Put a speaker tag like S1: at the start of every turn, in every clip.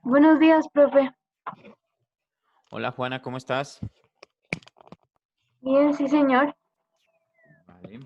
S1: Buenos días, profe.
S2: Hola Juana, ¿cómo estás?
S1: Bien, sí, señor.
S2: Vale.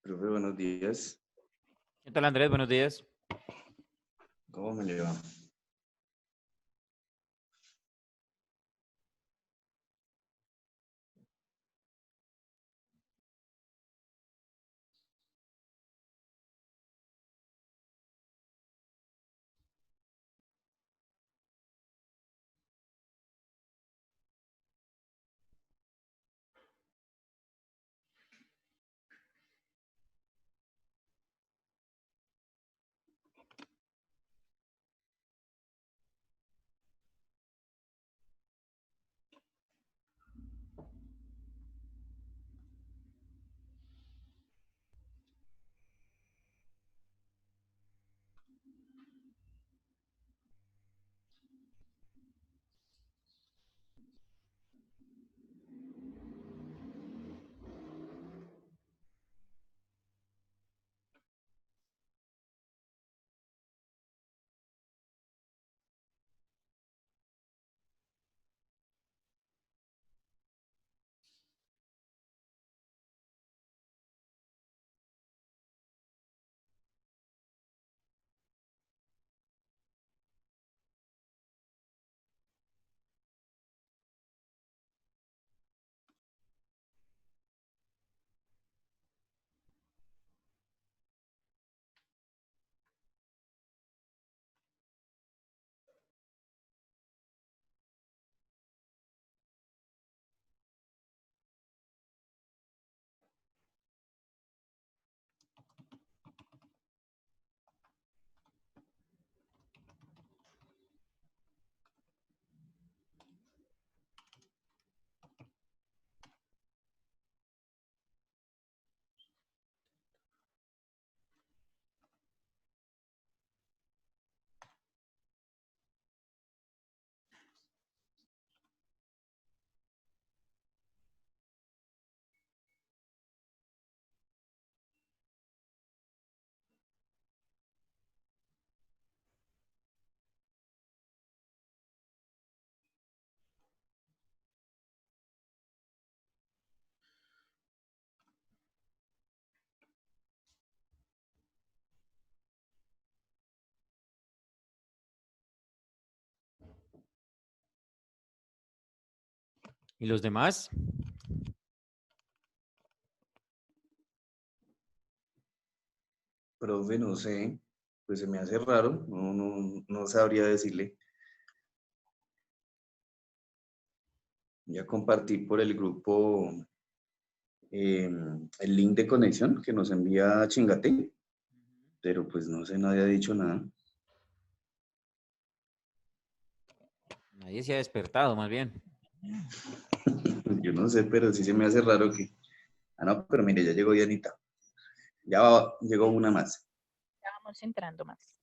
S3: Profe, buenos días.
S2: ¿Qué tal Andrés? Buenos días.
S3: ¿Cómo me le va?
S2: ¿Y los demás?
S3: Profe, no sé. pues se me hace raro, no sabría decirle. Ya compartí por el grupo el link de conexión que nos envía Chingate, pero pues no sé, nadie ha dicho nada.
S2: Nadie se ha despertado, más bien.
S3: Yo no sé, pero sí se me hace raro que... Ah, no, pero mire, ya llegó Dianita. Llegó una más.
S4: Ya vamos entrando más.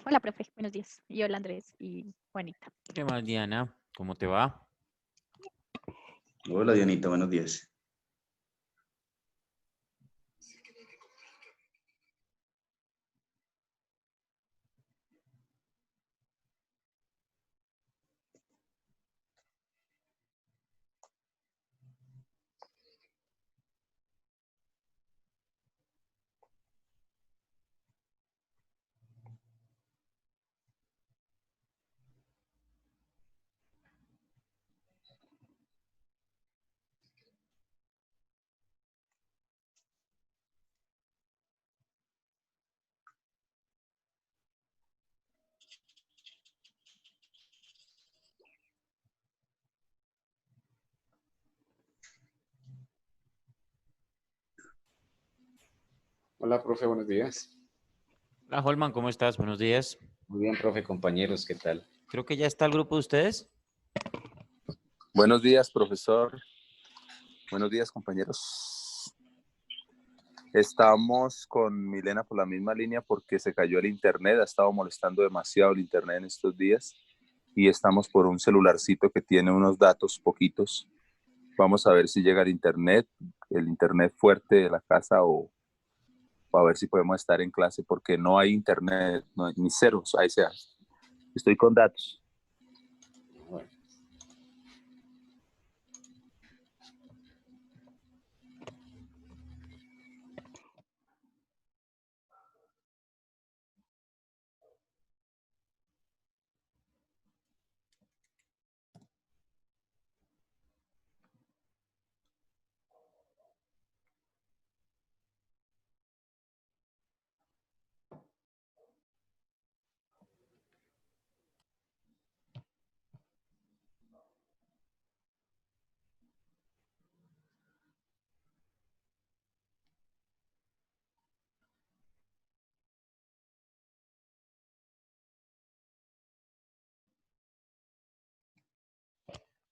S4: Hola, profe. Buenos días. Y hola, Andrés y Juanita.
S2: ¿Qué más, Diana? ¿Cómo te va?
S3: Hola Dianita, buenos días.
S5: Hola, profe, buenos días.
S2: Hola, Holman, ¿cómo estás? Buenos días.
S5: Muy bien, profe, compañeros, ¿qué tal?
S2: Creo que ya está el grupo de ustedes.
S6: Buenos días, profesor. Buenos días, compañeros. Estamos con Milena por la misma línea porque se cayó el internet. Ha estado molestando demasiado el internet en estos días. Y estamos por un celularcito que tiene unos datos poquitos. Vamos a ver si llega el internet fuerte de la casa o a ver si podemos estar en clase porque no hay internet, no hay, ni ceros, ahí sea. Estoy con datos.
S5: Bueno,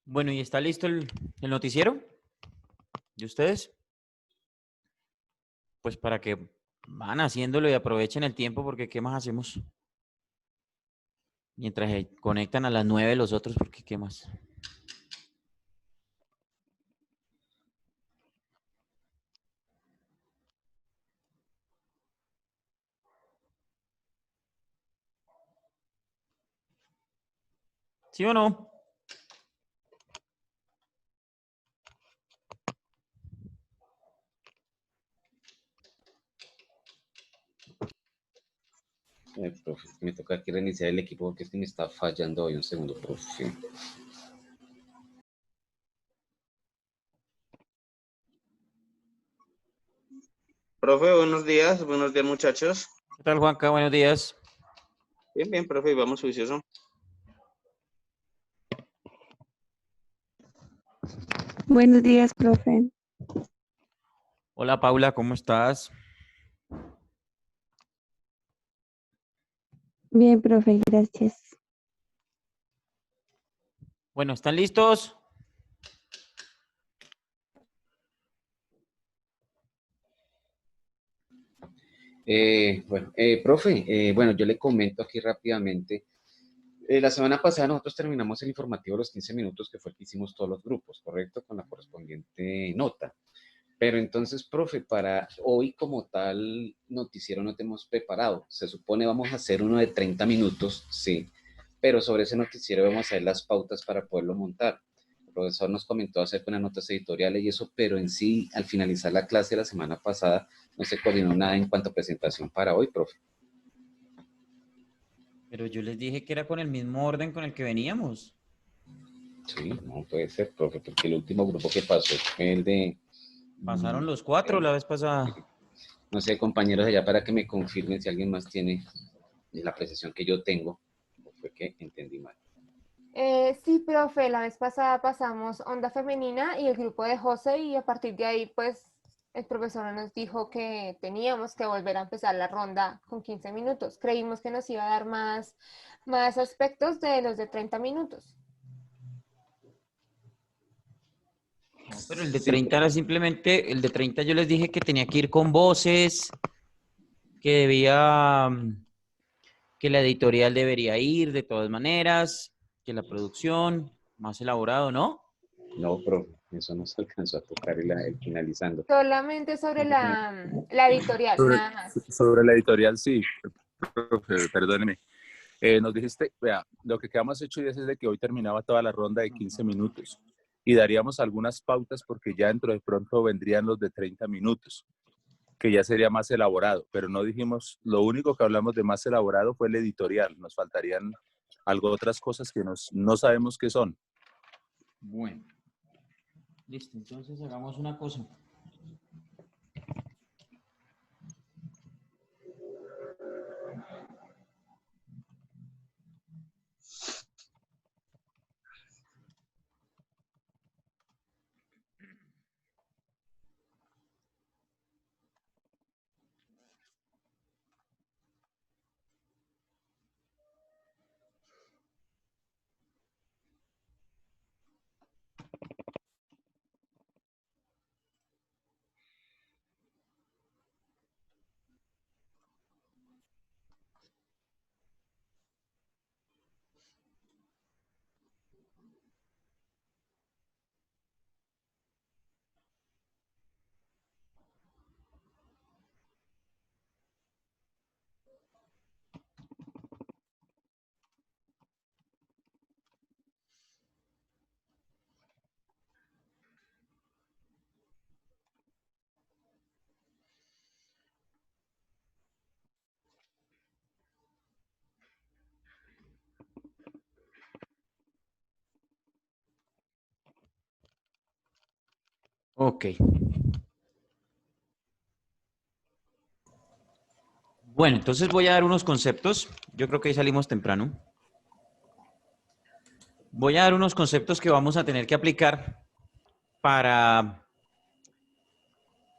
S2: Bueno, ¿y está listo el noticiero de ustedes? Pues para que van haciéndolo y aprovechen el tiempo porque ¿qué más hacemos? Mientras se conectan a las 9 los otros, porque ¿qué más? ¿Sí o no?
S5: profe, me toca aquí reiniciar el equipo porque es que me está fallando hoy un segundo, profe.
S7: Profe, buenos días muchachos.
S2: ¿Qué tal, Juanca? Buenos días.
S7: Bien, bien, profe, vamos juicioso.
S1: Buenos días, profe.
S2: Hola, Paula, ¿cómo estás?
S1: Bien, profe, gracias.
S2: Bueno, ¿están listos?
S5: Profe, bueno, yo le comento aquí rápidamente. La semana pasada nosotros terminamos el informativo de los 15 minutos, que fue el que hicimos todos los grupos, ¿correcto? Con la correspondiente nota. Pero entonces, profe, para hoy como tal noticiero no tenemos preparado. Se supone vamos a hacer uno de 30 minutos, sí, pero sobre ese noticiero vamos a hacer las pautas para poderlo montar. El profesor nos comentó hacer unas notas editoriales y eso, pero en sí, al finalizar la clase la semana pasada, no se coordinó nada en cuanto a presentación para hoy, profe.
S2: Pero yo les dije que era con el mismo orden con el que veníamos.
S5: Sí, no puede ser, profe, porque el último grupo que pasó fue el de...
S2: Pasaron los 4 la vez pasada.
S5: No sé, compañeros allá, para que me confirmen si alguien más tiene la apreciación que yo tengo, o fue que entendí mal.
S8: Sí, profe, la vez pasada pasamos Onda Femenina y el grupo de José y a partir de ahí, pues, el profesor nos dijo que teníamos que volver a empezar la ronda con 15 minutos. Creímos que nos iba a dar más aspectos de los de 30 minutos.
S2: No, pero el de
S6: Sí,
S2: 30 era simplemente, el de 30 yo les dije que tenía que ir con voces, que debía, que la editorial debería ir de todas maneras, que la producción, más elaborado, ¿no?
S5: No, profe, eso no se alcanzó a tocar el finalizando.
S8: Solamente sobre la editorial,
S6: sobre,
S8: nada más.
S6: sobre la editorial, sí, profe, perdóneme. Nos dijiste, vea, lo que quedamos hecho es de que hoy terminaba toda la ronda de 15 minutos y daríamos algunas pautas porque ya dentro de pronto vendrían los de 30 minutos, que ya sería más elaborado, pero no dijimos, lo único que hablamos de más elaborado fue el editorial, nos faltarían algo otras cosas que no sabemos qué son.
S2: Bueno, listo, entonces hagamos una cosa. Ok. Bueno, entonces voy a dar unos conceptos. Yo creo que ahí salimos temprano. Voy a dar unos conceptos que vamos a tener que aplicar para,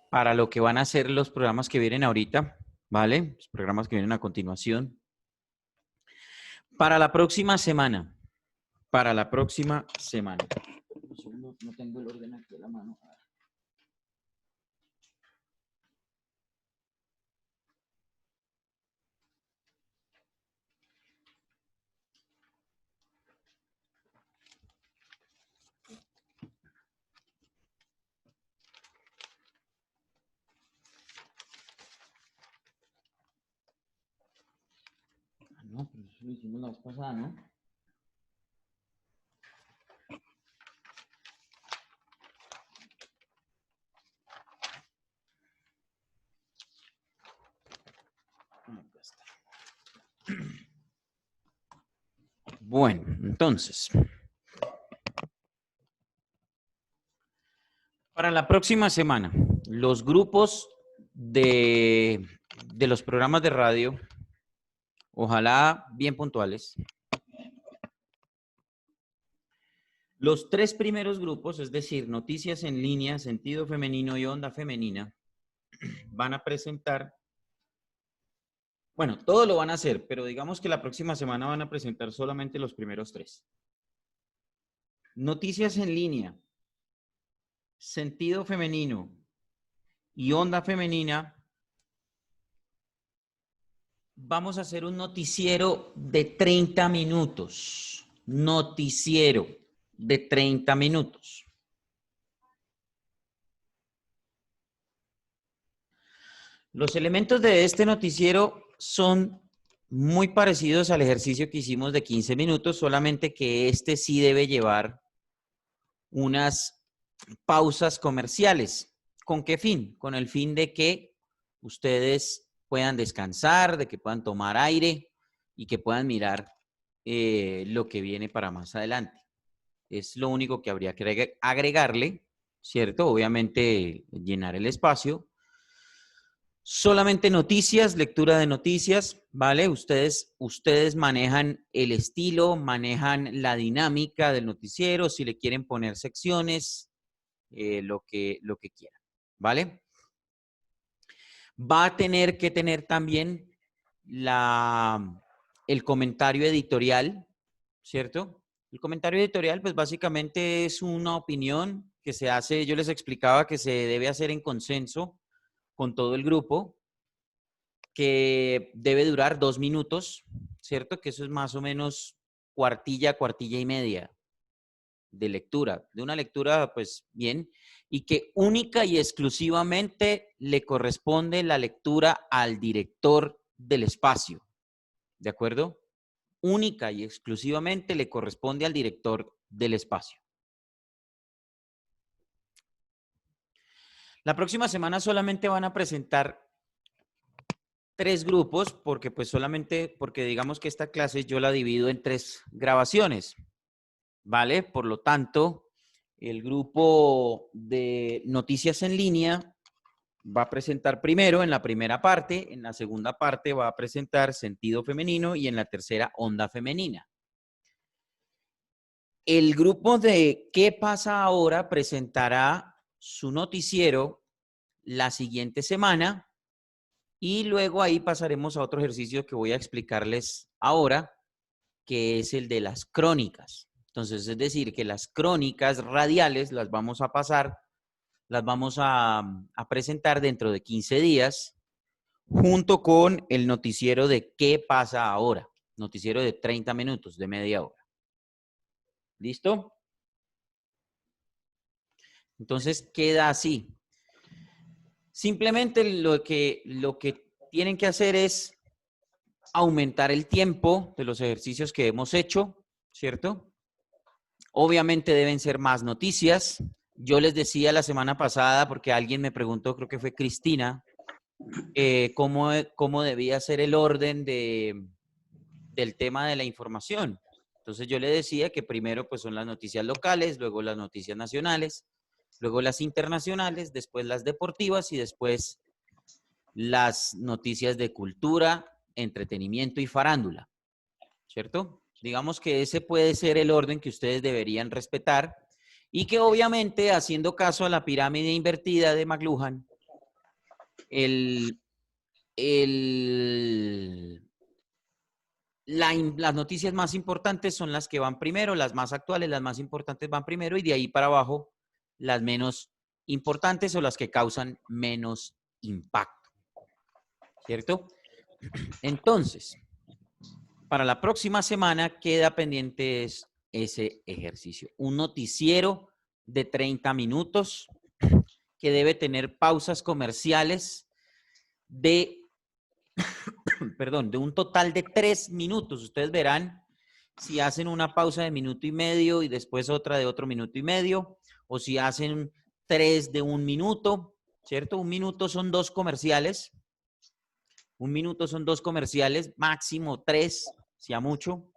S2: para lo que van a ser los programas que vienen ahorita, ¿vale? Los programas que vienen a continuación. Para la próxima semana. Para la próxima semana. Un segundo, no tengo el orden aquí a la mano. No, pero eso lo hicimos la vez pasada, ¿no? Acá está. Bueno, entonces, para la próxima semana, los grupos de los programas de radio, ojalá bien puntuales. Los 3 primeros grupos, es decir, noticias en línea, sentido femenino y onda femenina, van a presentar, bueno, todo lo van a hacer, pero digamos que la próxima semana van a presentar solamente los primeros 3. Noticias en línea, sentido femenino y onda femenina, vamos a hacer un noticiero de 30 minutos. Noticiero de 30 minutos. Los elementos de este noticiero son muy parecidos al ejercicio que hicimos de 15 minutos, solamente que este sí debe llevar unas pausas comerciales. ¿Con qué fin? Con el fin de que ustedes puedan descansar, de que puedan tomar aire y que puedan mirar lo que viene para más adelante. Es lo único que habría que agregarle, ¿cierto? Obviamente llenar el espacio. Solamente noticias, lectura de noticias, ¿vale? Ustedes manejan el estilo, manejan la dinámica del noticiero, si le quieren poner secciones, lo que quieran, ¿vale? Va a tener que tener también el comentario editorial, ¿cierto? El comentario editorial, pues básicamente es una opinión que se hace, yo les explicaba que se debe hacer en consenso con todo el grupo, que debe durar 2 minutos, ¿cierto? Que eso es más o menos cuartilla y media de lectura, de una lectura, pues bien, y que única y exclusivamente le corresponde la lectura al director del espacio, ¿de acuerdo? Única y exclusivamente le corresponde al director del espacio. La próxima semana solamente van a presentar 3 grupos, porque digamos que esta clase yo la divido en 3 grabaciones, ¿vale? Por lo tanto, el grupo de noticias en línea va a presentar primero en la primera parte, en la segunda parte va a presentar sentido femenino y en la tercera onda femenina. El grupo de ¿Qué pasa ahora? Presentará su noticiero la siguiente semana y luego ahí pasaremos a otro ejercicio que voy a explicarles ahora, que es el de las crónicas. Entonces, es decir, que las crónicas radiales las vamos a pasar, las vamos a presentar dentro de 15 días, junto con el noticiero de ¿Qué pasa ahora? Noticiero de 30 minutos, de media hora. ¿Listo? Entonces, queda así. Simplemente lo que tienen que hacer es aumentar el tiempo de los ejercicios que hemos hecho, ¿cierto? Obviamente deben ser más noticias. Yo les decía la semana pasada, porque alguien me preguntó, creo que fue Cristina, cómo debía ser el orden del tema de la información. Entonces yo le decía que primero pues son las noticias locales, luego las noticias nacionales, luego las internacionales, después las deportivas y después las noticias de cultura, entretenimiento y farándula, ¿cierto? Digamos que ese puede ser el orden que ustedes deberían respetar y que obviamente, haciendo caso a la pirámide invertida de McLuhan, las noticias más importantes son las que van primero, las más actuales, las más importantes van primero y de ahí para abajo las menos importantes o las que causan menos impacto, ¿cierto? Entonces, para la próxima semana queda pendiente ese ejercicio. Un noticiero de 30 minutos que debe tener pausas comerciales de un total de 3 minutos. Ustedes verán si hacen una pausa de 1,5 minutos y después otra de otro 1,5 minutos, o si hacen 3 de 1 minuto, ¿cierto? 1 minuto son 2 comerciales. 1 minuto son 2 comerciales, máximo 3, si a mucho.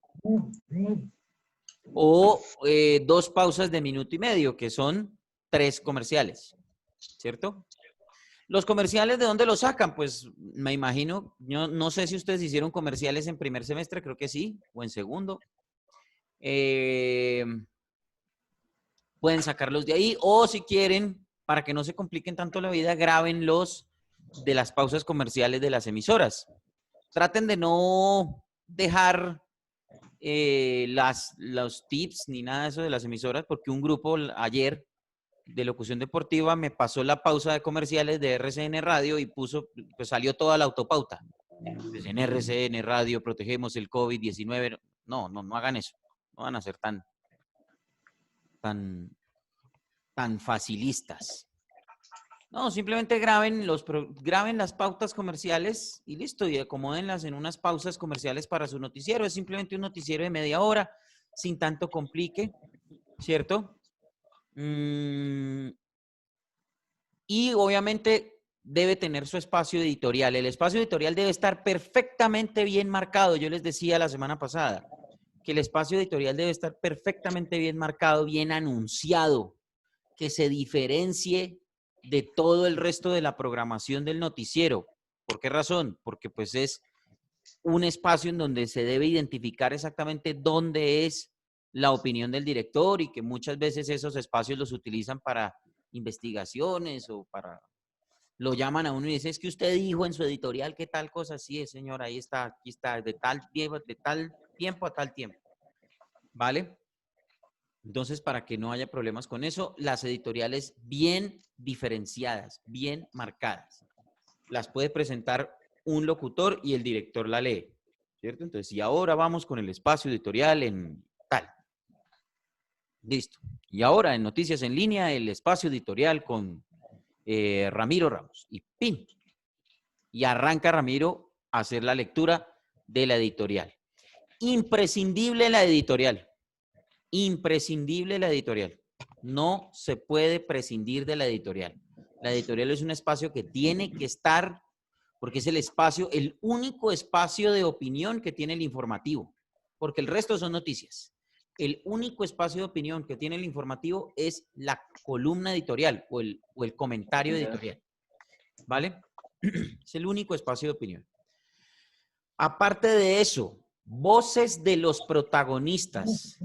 S2: O 2 pausas de 1,5 minutos, que son 3 comerciales, ¿cierto? Los comerciales, ¿de dónde los sacan? Pues me imagino, yo no sé si ustedes hicieron comerciales en primer semestre, creo que sí, o en segundo. Pueden sacarlos de ahí, o si quieren, para que no se compliquen tanto la vida, grábenlos de las pausas comerciales de las emisoras. Traten de no dejar los tips ni nada de eso de las emisoras, porque un grupo ayer de locución deportiva me pasó la pausa de comerciales de RCN Radio y pues salió toda la autopauta. Pues en RCN Radio protegemos el COVID-19. No hagan eso. No van a ser tan facilistas. No, simplemente graben las pautas comerciales y listo, y acomódenlas en unas pausas comerciales para su noticiero. Es simplemente un noticiero de media hora, sin tanto complique, ¿cierto? Y obviamente debe tener su espacio editorial. El espacio editorial debe estar perfectamente bien marcado. Yo les decía la semana pasada que el espacio editorial debe estar perfectamente bien marcado, bien anunciado, que se diferencie de todo el resto de la programación del noticiero. ¿Por qué razón? Porque pues es un espacio en donde se debe identificar exactamente dónde es la opinión del director y que muchas veces esos espacios los utilizan para investigaciones o para... Lo llaman a uno y dice, es que usted dijo en su editorial que tal cosa, sí, señor, ahí está, aquí está, de tal tiempo a tal tiempo, ¿vale? Entonces, para que no haya problemas con eso, las editoriales bien diferenciadas, bien marcadas, las puede presentar un locutor y el director la lee, ¿cierto? Entonces, y ahora vamos con el espacio editorial en tal. Listo. Y ahora en Noticias en Línea, el espacio editorial con Ramiro Ramos. Y ¡pin! Y arranca Ramiro a hacer la lectura de la editorial. Imprescindible la editorial. Imprescindible la editorial. No se puede prescindir de la editorial. La editorial es un espacio que tiene que estar, porque es el espacio, el único espacio de opinión que tiene el informativo, porque el resto son noticias. El único espacio de opinión que tiene el informativo es la columna editorial o el comentario editorial. ¿Vale? Es el único espacio de opinión. Aparte de eso, voces de los protagonistas.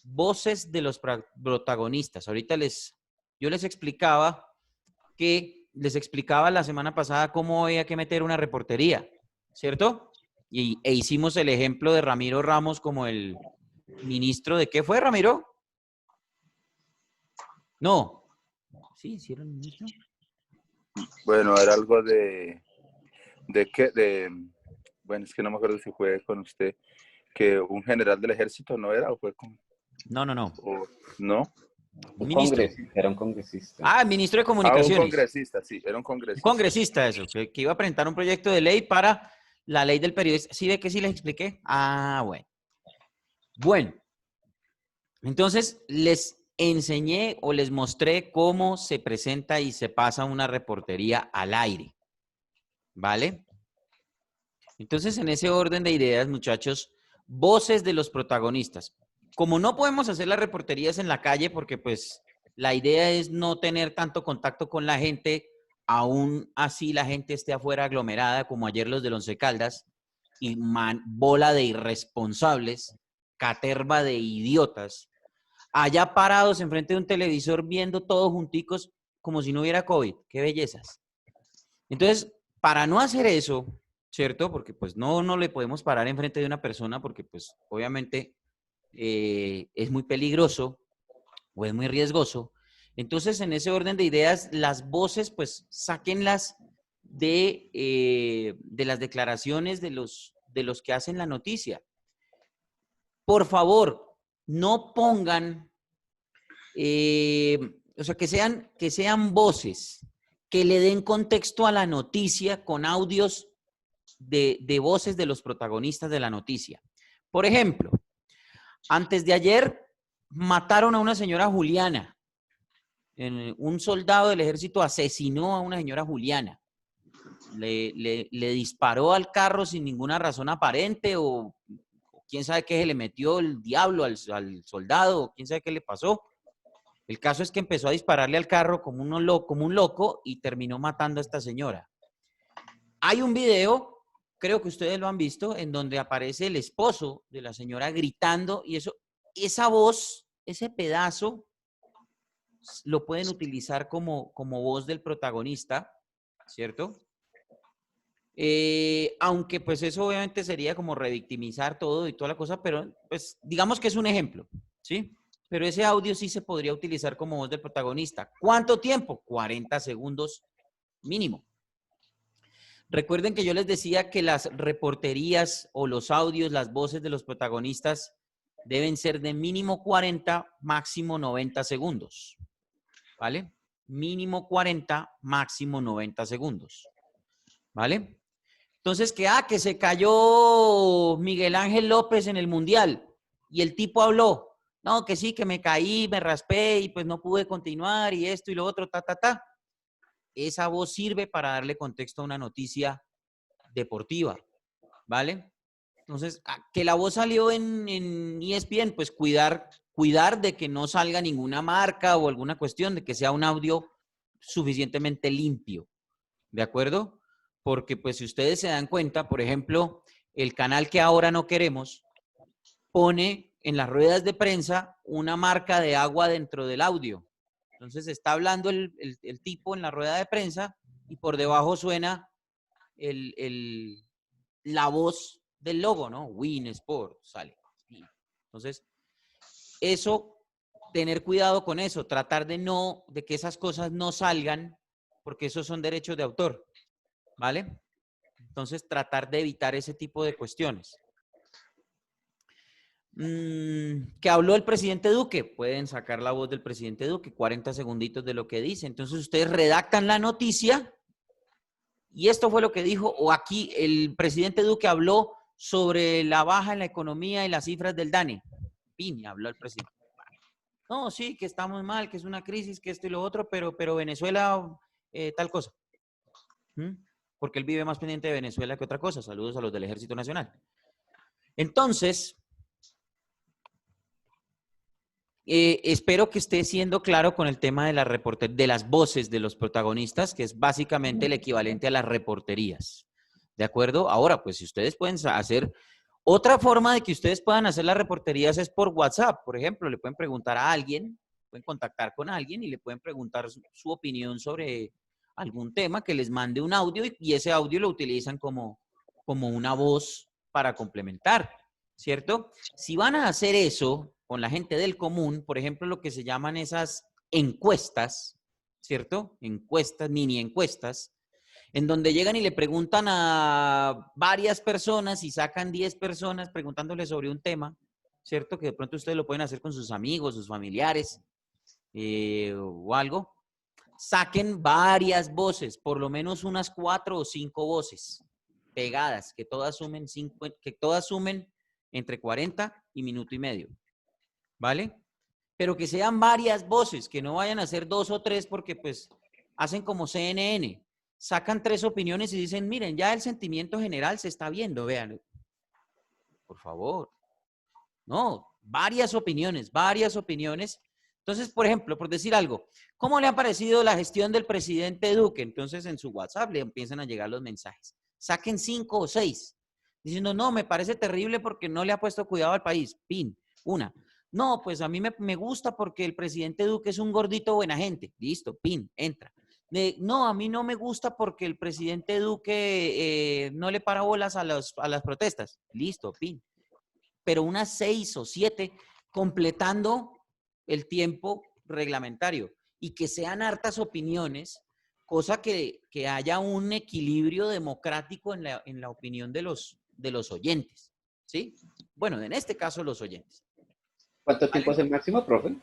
S2: Voces de los protagonistas. Ahorita yo les explicaba la semana pasada cómo había que meter una reportería, ¿cierto? E hicimos el ejemplo de Ramiro Ramos como el ministro de ¿qué fue, Ramiro? No. ¿Sí? ¿Hicieron el ministro?
S6: Bueno, era algo bueno, es que no me acuerdo si fue con usted, que un general del ejército no era, o fue con...
S2: No.
S6: ¿No?
S5: Un
S2: Ministro.
S5: congresista, era un congresista.
S2: Ah, ministro de
S6: Ah,
S2: Comunicaciones.
S6: un congresista, sí, era un
S2: Un
S6: congresista.
S2: congresista, eso, que iba a presentar un proyecto de ley para la ley del periodista. ¿Sí ve que sí les expliqué? Ah, bueno. Bueno, entonces les enseñé o les mostré cómo se presenta y se pasa una reportería al aire. ¿Vale? Entonces, en ese orden de ideas, muchachos, voces de los protagonistas. Como no podemos hacer las reporterías en la calle porque pues la idea es no tener tanto contacto con la gente, aún así la gente esté afuera aglomerada, como ayer los del Once Caldas, y bola de irresponsables, caterva de idiotas, allá parados enfrente de un televisor viendo todos junticos como si no hubiera COVID. ¡Qué bellezas! Entonces, para no hacer eso, ¿cierto? Porque pues no le podemos parar enfrente de una persona porque pues obviamente es muy peligroso o es muy riesgoso. Entonces, en ese orden de ideas, las voces, pues, sáquenlas de las declaraciones de los que hacen la noticia. Por favor, no pongan, o sea, que sean voces que le den contexto a la noticia con audios de voces de los protagonistas de la noticia. Por ejemplo, antes de ayer mataron a una señora Juliana. Un soldado del ejército asesinó a una señora Juliana. Le disparó al carro sin ninguna razón aparente o quién sabe qué se le metió el diablo al soldado o quién sabe qué le pasó. El caso es que empezó a dispararle al carro como un loco y terminó matando a esta señora. Hay un video, creo que ustedes lo han visto, en donde aparece el esposo de la señora gritando y esa voz, ese pedazo, lo pueden utilizar como voz del protagonista, ¿cierto? Aunque pues eso obviamente sería como revictimizar todo y toda la cosa, pero pues digamos que es un ejemplo, ¿sí? Pero ese audio sí se podría utilizar como voz del protagonista. ¿Cuánto tiempo? 40 segundos mínimo. Recuerden que yo les decía que las reporterías o los audios, las voces de los protagonistas deben ser de mínimo 40, máximo 90 segundos. ¿Vale? Mínimo 40, máximo 90 segundos. ¿Vale? Entonces, que se cayó Miguel Ángel López en el Mundial y el tipo habló. No, que sí, que me caí, me raspé y pues no pude continuar y esto y lo otro, Esa voz sirve para darle contexto a una noticia deportiva, ¿vale? Entonces, que la voz salió en ESPN, pues cuidar de que no salga ninguna marca o alguna cuestión, de que sea un audio suficientemente limpio, ¿de acuerdo? porque pues si ustedes se dan cuenta, por ejemplo, el canal que ahora no queremos pone en las ruedas de prensa una marca de agua dentro del audio. Entonces está hablando el tipo en la rueda de prensa y por debajo suena la voz del logo, ¿no? Win Sport sale. Entonces, eso, tener cuidado con eso, tratar de que esas cosas no salgan, porque esos son derechos de autor, ¿vale? Entonces, tratar de evitar ese tipo de cuestiones. ¿Qué habló el presidente Duque? Pueden sacar la voz del presidente Duque, 40 segunditos de lo que dice. Entonces, ustedes redactan la noticia y esto fue lo que dijo, o aquí el presidente Duque habló sobre la baja en la economía y las cifras del DANE. Pini, habló el presidente. No, sí, que estamos mal, que es una crisis, que esto y lo otro, pero Venezuela, tal cosa. Porque él vive más pendiente de Venezuela que otra cosa. Saludos a los del Ejército Nacional. Entonces, espero que esté siendo claro con el tema de las voces de los protagonistas, que es básicamente el equivalente a las reporterías. ¿De acuerdo? Ahora, pues si ustedes pueden hacer... Otra forma de que ustedes puedan hacer las reporterías es por WhatsApp. Por ejemplo, le pueden preguntar a alguien, pueden contactar con alguien y le pueden preguntar su opinión sobre algún tema, que les mande un audio y ese audio lo utilizan como una voz para complementar, ¿cierto? Si van a hacer eso con la gente del común, por ejemplo, lo que se llaman esas encuestas, ¿cierto? Encuestas, mini encuestas, en donde llegan y le preguntan a varias personas y sacan 10 personas preguntándole sobre un tema, ¿cierto? Que de pronto ustedes lo pueden hacer con sus amigos, sus familiares o algo. Saquen varias voces, por lo menos unas 4 o 5 voces pegadas, que todas sumen entre 40 y minuto y medio, ¿vale? Pero que sean varias voces, que no vayan a ser 2 o 3 porque pues hacen como CNN. Sacan 3 opiniones y dicen, miren, ya el sentimiento general se está viendo, vean. Por favor. No, varias opiniones. Entonces, por ejemplo, por decir algo, ¿cómo le ha parecido la gestión del presidente Duque? Entonces, en su WhatsApp le empiezan a llegar los mensajes. Saquen 5 o 6. Diciendo, no, me parece terrible porque no le ha puesto cuidado al país. Pin, una. No, pues a mí me gusta porque el presidente Duque es un gordito buena gente. Listo, pin, entra. No, a mí no me gusta porque el presidente Duque no le para bolas a las protestas. Listo, pin. Pero unas 6 o 7 completando el tiempo reglamentario y que sean hartas opiniones, cosa que haya un equilibrio democrático en la opinión de los oyentes, ¿sí? Bueno, en este caso los oyentes.
S5: ¿Cuánto tiempo es el máximo, profe?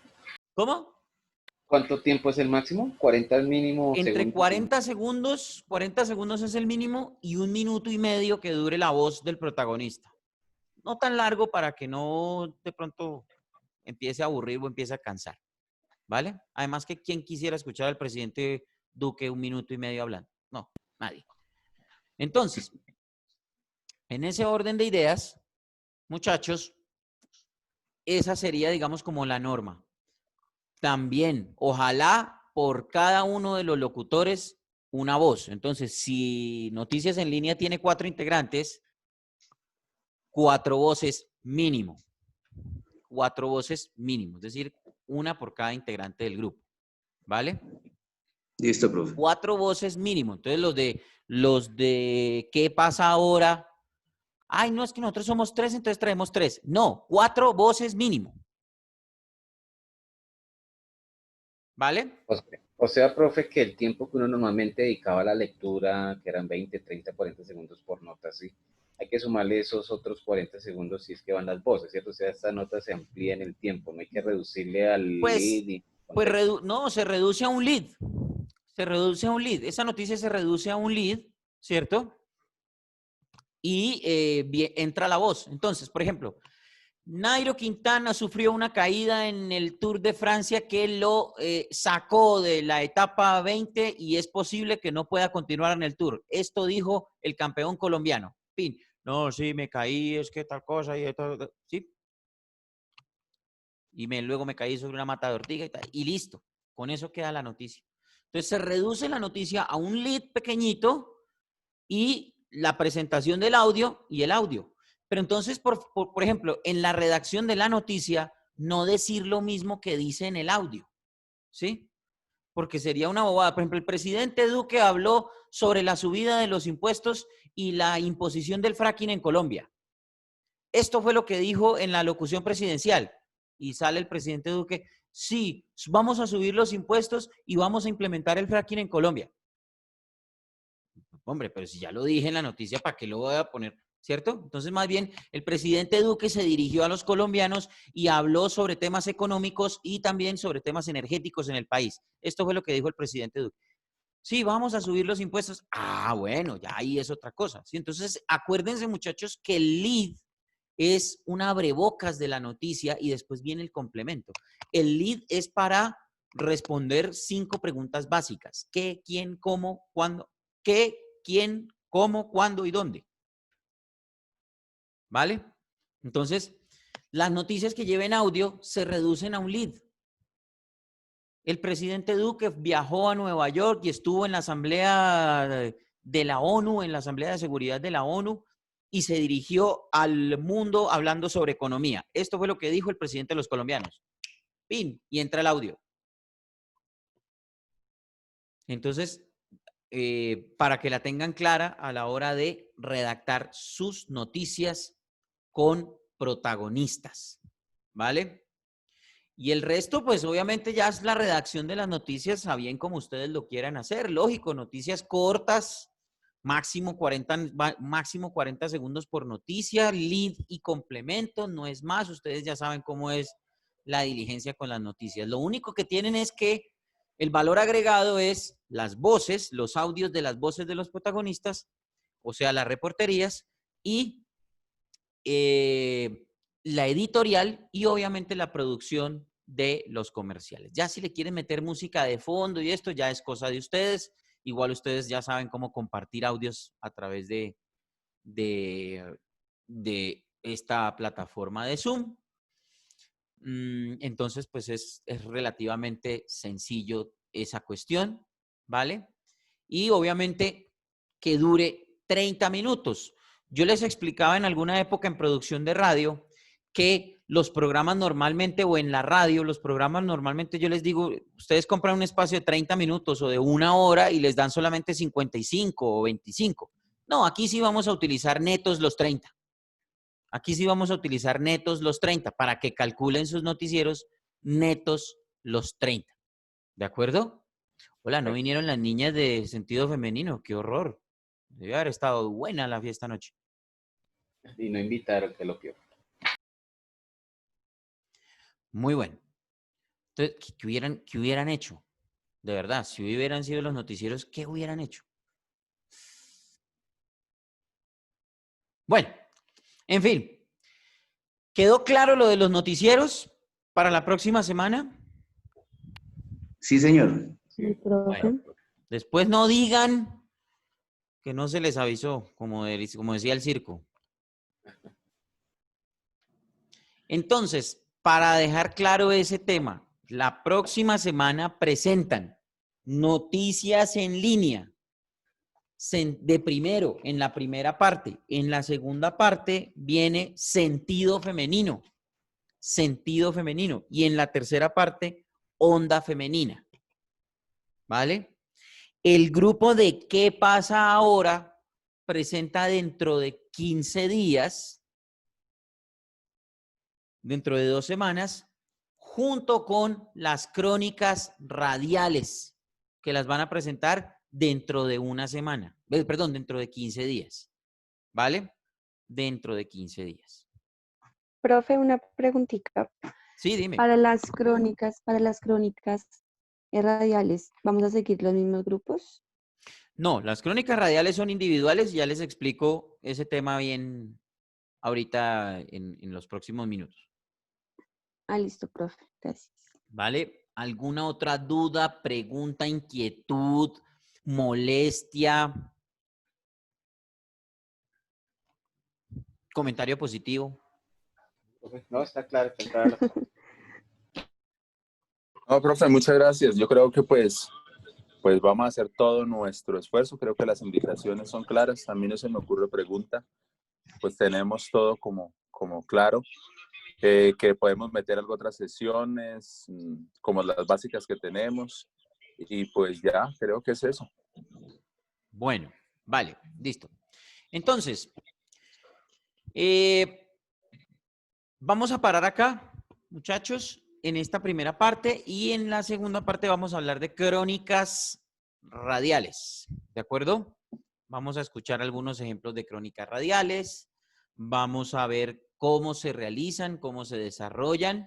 S2: ¿Cómo?
S5: ¿Cuánto tiempo es el máximo? ¿40 es mínimo?
S2: Entre 40 segundos es el mínimo y 1 minuto y medio que dure la voz del protagonista. No tan largo para que no de pronto empiece a aburrir o empiece a cansar, ¿vale? Además que ¿quién quisiera escuchar al presidente Duque 1 minuto y medio hablando? No, nadie. Entonces, en ese orden de ideas, muchachos, esa sería, digamos, como la norma. También, ojalá por cada uno de los locutores una voz. Entonces, si Noticias en Línea tiene 4 integrantes, 4 voces mínimo. 4 voces mínimo, es decir, una por cada integrante del grupo. ¿Vale?
S3: Listo, profe.
S2: 4 voces mínimo. Entonces, los de ¿qué pasa ahora? Ay, no, es que nosotros somos 3, entonces traemos 3. No, 4 voces mínimo. ¿Vale?
S5: O sea, profe, que el tiempo que uno normalmente dedicaba a la lectura, que eran 20, 30, 40 segundos por nota, ¿sí? Hay que sumarle esos otros 40 segundos si es que van las voces, ¿cierto? O sea, esta nota se amplía en el tiempo, no hay que reducirle al lead.
S2: No, se reduce a un lead. Se reduce a un lead. Esa noticia se reduce a un lead, ¿cierto? Y entra la voz. Entonces, por ejemplo, Nairo Quintana sufrió una caída en el Tour de Francia que lo sacó de la etapa 20 y es posible que no pueda continuar en el Tour. Esto dijo el campeón colombiano. Pin. No, sí, me caí, es que tal cosa y esto, ¿sí? Y luego me caí sobre una mata de ortiga y listo. Con eso queda la noticia. Entonces se reduce la noticia a un lead pequeñito y la presentación del audio y el audio. Pero entonces, por ejemplo, en la redacción de la noticia, no decir lo mismo que dice en el audio, ¿sí? Porque sería una bobada. Por ejemplo, el presidente Duque habló sobre la subida de los impuestos y la imposición del fracking en Colombia. Esto fue lo que dijo en la locución presidencial. Y sale el presidente Duque, sí, vamos a subir los impuestos y vamos a implementar el fracking en Colombia. Hombre, pero si ya lo dije en la noticia, ¿para qué lo voy a poner? ¿Cierto? Entonces, más bien, el presidente Duque se dirigió a los colombianos y habló sobre temas económicos y también sobre temas energéticos en el país. Esto fue lo que dijo el presidente Duque. Sí, vamos a subir los impuestos. Ah, bueno, ya ahí es otra cosa. ¿Sí? Entonces, acuérdense, muchachos, que el lead es un abrebocas de la noticia y después viene el complemento. El lead es para responder 5 preguntas básicas. ¿Qué, quién, cómo, cuándo? ¿Qué, quién, cómo, cuándo y dónde? ¿Vale? Entonces, las noticias que lleven audio se reducen a un lead. El presidente Duque viajó a Nueva York y estuvo en la Asamblea de la ONU, en la Asamblea de Seguridad de la ONU, y se dirigió al mundo hablando sobre economía. Esto fue lo que dijo el presidente de los colombianos. ¡Pin! Y entra el audio. Entonces, para que la tengan clara a la hora de redactar sus noticias con protagonistas, ¿vale? Y el resto, pues obviamente ya es la redacción de las noticias, a bien como ustedes lo quieran hacer. Lógico, noticias cortas, máximo 40 segundos por noticia, lead y complemento, no es más. Ustedes ya saben cómo es la diligencia con las noticias. Lo único que tienen es que el valor agregado es las voces, los audios de las voces de los protagonistas, o sea, las reporterías, y la editorial y obviamente la producción de los comerciales. Ya si le quieren meter música de fondo y esto ya es cosa de ustedes. Igual ustedes ya saben cómo compartir audios a través de esta plataforma de Zoom. Entonces, pues es relativamente sencillo esa cuestión, ¿vale? Y obviamente que dure 30 minutos. Yo les explicaba en alguna época en producción de radio que los programas normalmente, o en la radio, los programas normalmente yo les digo, ustedes compran un espacio de 30 minutos o de 1 hora y les dan solamente 55 o 25. No, aquí sí vamos a utilizar netos los 30. Aquí sí vamos a utilizar netos los 30 para que calculen sus noticieros netos los 30. ¿De acuerdo? Hola, no vinieron las niñas de sentido femenino. ¡Qué horror! Debe haber estado buena la fiesta anoche.
S5: Y no invitaron, que lo peor.
S2: Muy bueno. Entonces, ¿qué hubieran hecho? De verdad, si hubieran sido los noticieros, ¿qué hubieran hecho? Bueno, en fin. ¿Quedó claro lo de los noticieros para la próxima semana?
S3: Sí, señor.
S1: Sí, profe.
S2: Bueno, después no digan que no se les avisó, como decía el circo. Entonces, para dejar claro ese tema, la próxima semana presentan noticias en línea. De primero, en la primera parte. En la segunda parte viene sentido femenino. Sentido femenino. Y en la tercera parte, onda femenina. ¿Vale? El grupo de ¿Qué pasa ahora? Presenta dentro de 15 días, dentro de 2 semanas, junto con las crónicas radiales, que las van a presentar dentro de 1 semana. Perdón, dentro de 15 días. ¿Vale? Dentro de 15 días.
S1: Profe, una preguntita.
S2: Sí, dime.
S1: Para las crónicas radiales, ¿vamos a seguir los mismos grupos?
S2: No, las crónicas radiales son individuales y ya les explico ese tema bien ahorita en los próximos minutos.
S1: Ah, listo, profe. Gracias.
S2: ¿Vale? ¿Alguna otra duda, pregunta, inquietud, molestia? ¿Comentario positivo?
S5: No, está claro, está claro.
S6: No, profe, muchas gracias. Yo creo que pues Pues vamos a hacer todo nuestro esfuerzo. Creo que las indicaciones son claras. A mí no se me ocurre pregunta. Pues tenemos todo como claro. Que podemos meter algo otras sesiones, como las básicas que tenemos. Y pues ya, creo que es eso.
S2: Bueno, vale, listo. Entonces, vamos a parar acá, muchachos, en esta primera parte, y en la segunda parte vamos a hablar de crónicas radiales, ¿de acuerdo? Vamos a escuchar algunos ejemplos de crónicas radiales, vamos a ver cómo se realizan, cómo se desarrollan,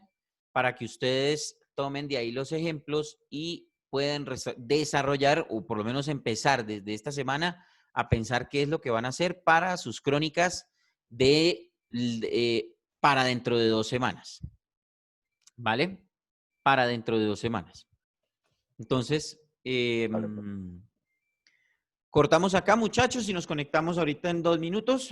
S2: para que ustedes tomen de ahí los ejemplos y puedan desarrollar, o por lo menos empezar desde esta semana a pensar qué es lo que van a hacer para sus crónicas para dentro de 2 semanas. ¿Vale? Para dentro de 2 semanas. Entonces, cortamos acá, muchachos, y nos conectamos ahorita en 2 minutos.